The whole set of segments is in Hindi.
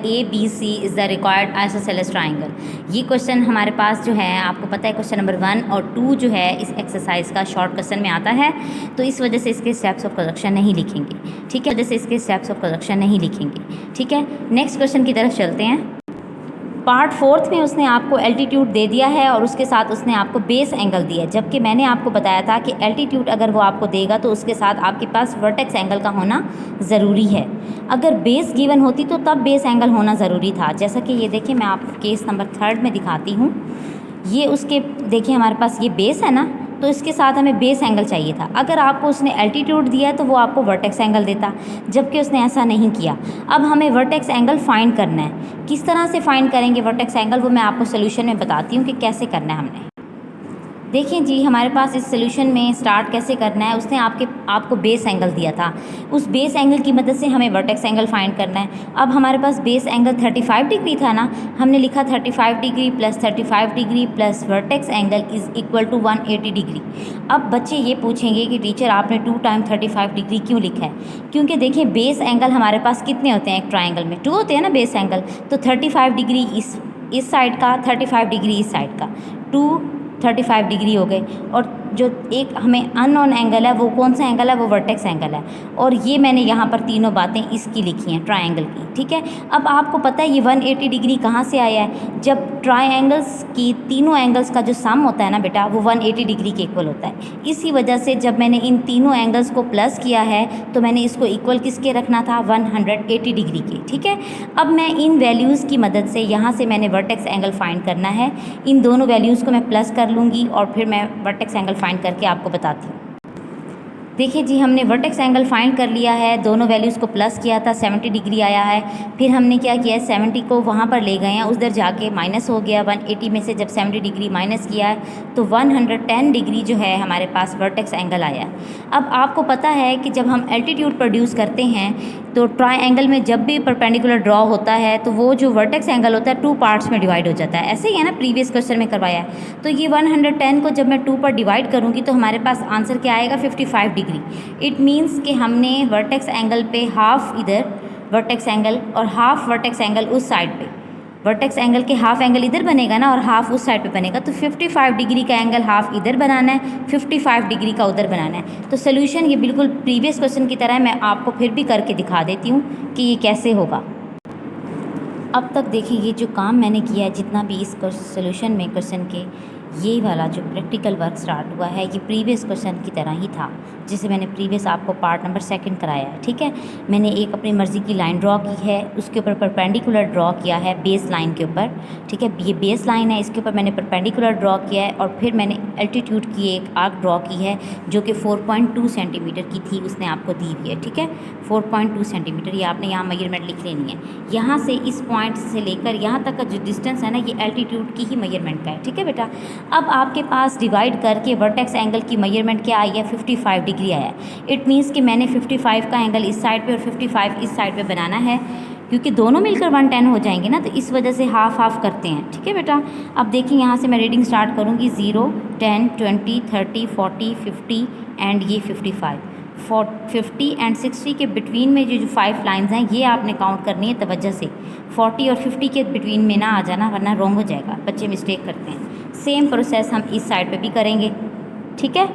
A B C is the required isosceles triangle. ये क्वेश्चन हमारे पास जो है आपको पता है क्वेश्चन नंबर 1 और 2 जो है इस एक्सरसाइज का शॉर्ट क्वेश्चन में आता है, तो इस वजह से इसके स्टेप्स ऑफ करेक्शन नहीं लिखेंगे, ठीक है, वजह से इसके स्टेप्स ऑफ करेक्शन नहीं लिखेंगे, ठीक है। नेक्स्ट क्वेश्चन की तरफ चलते हैं। पार्ट 4 में उसने आपको एल्टीट्यूड दे दिया है और उसके साथ उसने आपको बेस एंगल दिया है, जबकि मैंने आपको बताया था कि एल्टीट्यूड अगर वो आपको देगा तो उसके साथ आपके पास वर्टेक्स एंगल का होना ज़रूरी है। अगर बेस गिवन होती तो तब बेस एंगल होना ज़रूरी था। जैसा कि ये देखिए मैं आपको केस नंबर 3 में दिखाती हूँ। ये उसके देखिए हमारे पास ये बेस है ना, तो इसके साथ हमें बेस एंगल चाहिए था। अगर आपको उसने एल्टीट्यूड दिया है तो वो आपको वर्टेक्स एंगल देता, जबकि उसने ऐसा नहीं किया। अब हमें वर्टेक्स एंगल फाइंड करना है। किस तरह से फाइंड करेंगे वर्टेक्स एंगल, वो मैं आपको सोल्यूशन में बताती हूँ कि कैसे करना है हमने। देखिए जी, हमारे पास इस सोल्यूशन में स्टार्ट कैसे करना है। उसने आपको बेस एंगल दिया था, उस बेस एंगल की मदद से हमें वर्टेक्स एंगल फाइंड करना है। अब हमारे पास बेस एंगल 35 डिग्री था ना, हमने लिखा 35 degree plus 35 degree plus vertex angle is equal to 180 degree. अब बच्चे ये पूछेंगे कि टीचर आपने 2 टाइम 35 डिग्री क्यों लिखा है, क्योंकि देखिए बेस एंगल हमारे पास कितने होते हैं, एक ट्राइंगल में 2 होते हैं ना बेस एंगल, तो 35 डिग्री इस साइड का, 35 डिग्री इस साइड का, 35 डिग्री हो गए। और जो एक हमें अननोन एंगल है वो कौन सा एंगल है, वो वर्टेक्स एंगल है। और ये मैंने यहाँ पर तीनों बातें इसकी लिखी हैं ट्रायंगल की, ठीक है। अब आपको पता है ये 180 डिग्री कहाँ से आया है, जब ट्रायंगल्स की तीनों एंगल्स का जो सम होता है ना बेटा, वो 180 डिग्री के इक्वल होता है। इसी वजह से जब मैंने इन तीनों एंगल्स को प्लस किया है तो मैंने इसको इक्वल किसके रखना था, 180 डिग्री के, ठीक है। अब मैं इन वैल्यूज़ की मदद से यहाँ से मैंने वर्टेक्स एंगल फाइंड करना है। इन दोनों वैल्यूज़ को मैं प्लस कर लूँगी और फिर मैं वर्टेक्स एंगल फाइंड करके आपको बताती हूँ। देखिए जी, हमने वर्टेक्स एंगल फाइंड कर लिया है, दोनों वैल्यूज़ को प्लस किया था, 70 डिग्री आया है। फिर हमने क्या किया है, 70 को वहाँ पर ले गए हैं, उधर जाके माइनस हो गया। 180 में से जब 70 डिग्री माइनस किया है तो 110 डिग्री जो है हमारे पास वर्टेक्स एंगल आया। अब आपको पता है कि जब हम एल्टीट्यूड प्रोड्यूस करते हैं तो ट्रायंगल में जब भी परपेंडिकुलर ड्रॉ होता है तो वो जो वर्टेक्स एंगल होता है 2 पार्ट्स में डिवाइड हो जाता है। ऐसे ही है ना, प्रीवियस क्वेश्चन में करवाया है। तो ये 110 को जब मैं 2 पर डिवाइड करूँगी तो हमारे पास आंसर क्या आएगा, 55 डिग्री। इट मीन्स कि हमने वर्टेक्स एंगल पे हाफ इधर वर्टेक्स एंगल और हाफ वर्टेक्स एंगल उस साइड पे, वर्टेक्स एंगल के हाफ एंगल इधर बनेगा ना और हाफ उस साइड पे बनेगा, तो 55 डिग्री का एंगल हाफ इधर बनाना है, 55 डिग्री का उधर बनाना है। तो सोल्यूशन ये बिल्कुल प्रीवियस क्वेश्चन की तरह है, मैं आपको फिर भी करके दिखा देती हूँ कि ये कैसे होगा। अब तक देखिए ये जो काम मैंने किया है, जितना भी इस सोल्यूशन में क्वेश्चन के ये वाला जो प्रैक्टिकल वर्क स्टार्ट हुआ है, ये प्रीवियस क्वेश्चन की तरह ही था जिसे मैंने प्रीवियस आपको पार्ट नंबर 2 कराया है, ठीक है। मैंने एक अपनी मर्ज़ी की लाइन ड्रॉ की है, उसके ऊपर परपेंडिकुलर ड्रॉ किया है बेस लाइन के ऊपर, ठीक है। ये बेस लाइन है, इसके ऊपर मैंने परपेंडिकुलर ड्रॉ किया है और फिर मैंने एल्टीट्यूड की एक आर्क ड्रॉ की है जो कि 4.2 सेंटीमीटर की थी, उसने आपको दी हुई है, ठीक है। 4.2 सेंटीमीटर, ये आपने यहाँ मेजरमेंट लिख लेनी है। यहाँ से इस पॉइंट से लेकर यहाँ तक का जो डिस्टेंस है ना, ये एल्टीट्यूड की ही मेजरमेंट का है, ठीक है बेटा। अब आपके पास डिवाइड करके वर्टेक्स एंगल की मेजरमेंट क्या आई है, 55 डिग्री आया है। इट मीन्स कि मैंने 55 का एंगल इस साइड पे और 55 इस साइड पे बनाना है, क्योंकि दोनों मिलकर 110 हो जाएंगे ना, तो इस वजह से हाफ हाफ करते हैं, ठीक है बेटा। अब देखिए यहाँ से मैं रीडिंग स्टार्ट करूँगी, 0, 10, 20, 30, 40, 50 एंड ये 55। 50 एंड 60 के बिटवीन में जो 5 लाइंस हैं ये आपने काउंट करनी है तवज्जो से। 40 और 50 के बिटवीन में ना आ जाना, वरना रॉन्ग हो जाएगा, बच्चे मिस्टेक करते हैं। सेम प्रोसेस हम इस साइड पे भी करेंगे, ठीक है।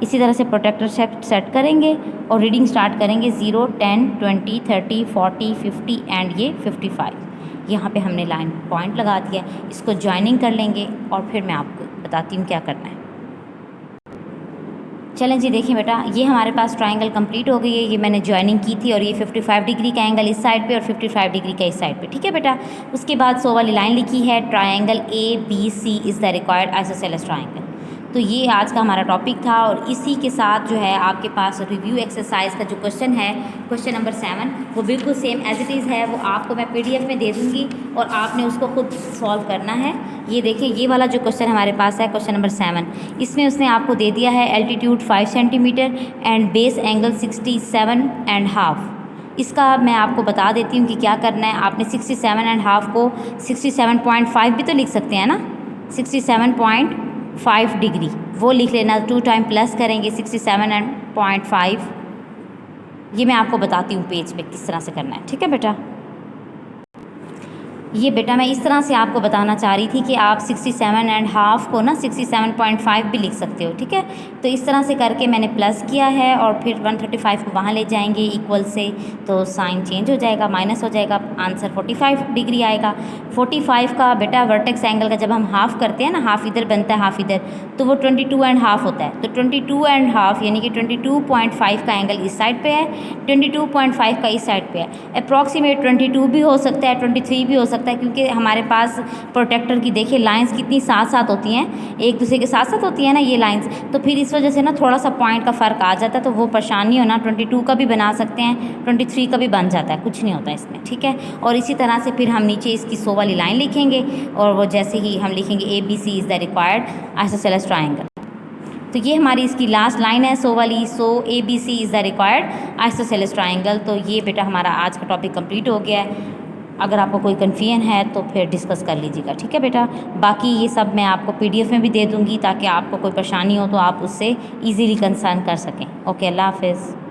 इसी तरह से प्रोटेक्टर सेट करेंगे और रीडिंग स्टार्ट करेंगे, 0, 10, 20, 30, 40, 50 एंड ये 55। यहाँ पे हमने लाइन पॉइंट लगा दिया, इसको ज्वाइनिंग कर लेंगे और फिर मैं आपको बताती हूँ क्या करना है। चलें जी, देखिए बेटा, ये हमारे पास ट्रायंगल कंप्लीट हो गई है। ये मैंने ज्वाइनिंग की थी और ये 55 डिग्री का एंगल इस साइड पे और 55 डिग्री का इस साइड पे, ठीक है बेटा। उसके बाद 100 वाली लाइन लिखी है, triangle ABC is the required isosceles triangle. तो ये आज का हमारा टॉपिक था और इसी के साथ जो है आपके पास रिव्यू एक्सरसाइज का जो क्वेश्चन है, क्वेश्चन नंबर 7, वो बिल्कुल सेम एज इट इज़ है। वो आपको मैं PDF में दे दूँगी और आपने उसको खुद सॉल्व करना है। ये देखिए, ये वाला जो क्वेश्चन हमारे पास है, क्वेश्चन नंबर 7, इसमें उसने आपको दे दिया है altitude 5 centimetre and base angle 67.5। इसका मैं आपको बता देती हूँ कि क्या करना है। आपने 67.5 को 67.5 भी तो लिख सकते हैं ना, 67.5 डिग्री वो लिख लेना, 2 टाइम प्लस करेंगे 67.5। ये मैं आपको बताती हूँ पेज पे किस तरह से करना है, ठीक है बेटा। ये बेटा मैं इस तरह से आपको बताना चाह रही थी कि आप 67.5 को ना 67.5 भी लिख सकते हो, ठीक है। तो इस तरह से करके मैंने प्लस किया है और फिर 135 को वहाँ ले जाएंगे इक्वल से, तो साइन चेंज हो जाएगा, माइनस हो जाएगा, आंसर 45 डिग्री आएगा। 45 का बेटा वर्टेक्स एंगल का जब हम हाफ करते हैं ना, हाफ इधर बनता है हाफ इधर, तो वो 22.5 होता है। तो 22.5 यानी कि 22.5 का एंगल इस साइड पे है, 22.5 का इस साइड पे है। अप्रॉक्सीमेट 22 भी हो सकता है, 23 भी हो सकता है, क्योंकि हमारे पास प्रोटेक्टर की देखिए लाइंस कितनी साथ साथ होती हैं, एक दूसरे के साथ साथ होती है ना ये लाइंस, तो फिर इस वजह से ना थोड़ा सा पॉइंट का फ़र्क आ जाता है, तो वो परेशानी हो ना, 22 का भी बना सकते हैं, 23 का भी बन जाता है, कुछ नहीं होता इसमें, ठीक है। और इसी तरह से फिर हम नीचे इसकी 100 वाली लाइन लिखेंगे, और वो जैसे ही हम लिखेंगे ABC is the required isosceles triangle. तो ये हमारी इसकी लास्ट लाइन है 100 वाली, सो ABC is the required isosceles triangle. तो ये बेटा हमारा आज का टॉपिक कंप्लीट हो गया है। अगर आपको कोई कन्फ्यूजन है तो फिर डिस्कस कर लीजिएगा, ठीक है बेटा। बाकी ये सब मैं आपको PDF में भी दे दूँगी, ताकि आपको कोई परेशानी हो तो आप उससे ईज़िली कंसर्न कर सकें। ओके, अल्लाह हाफ़िज़।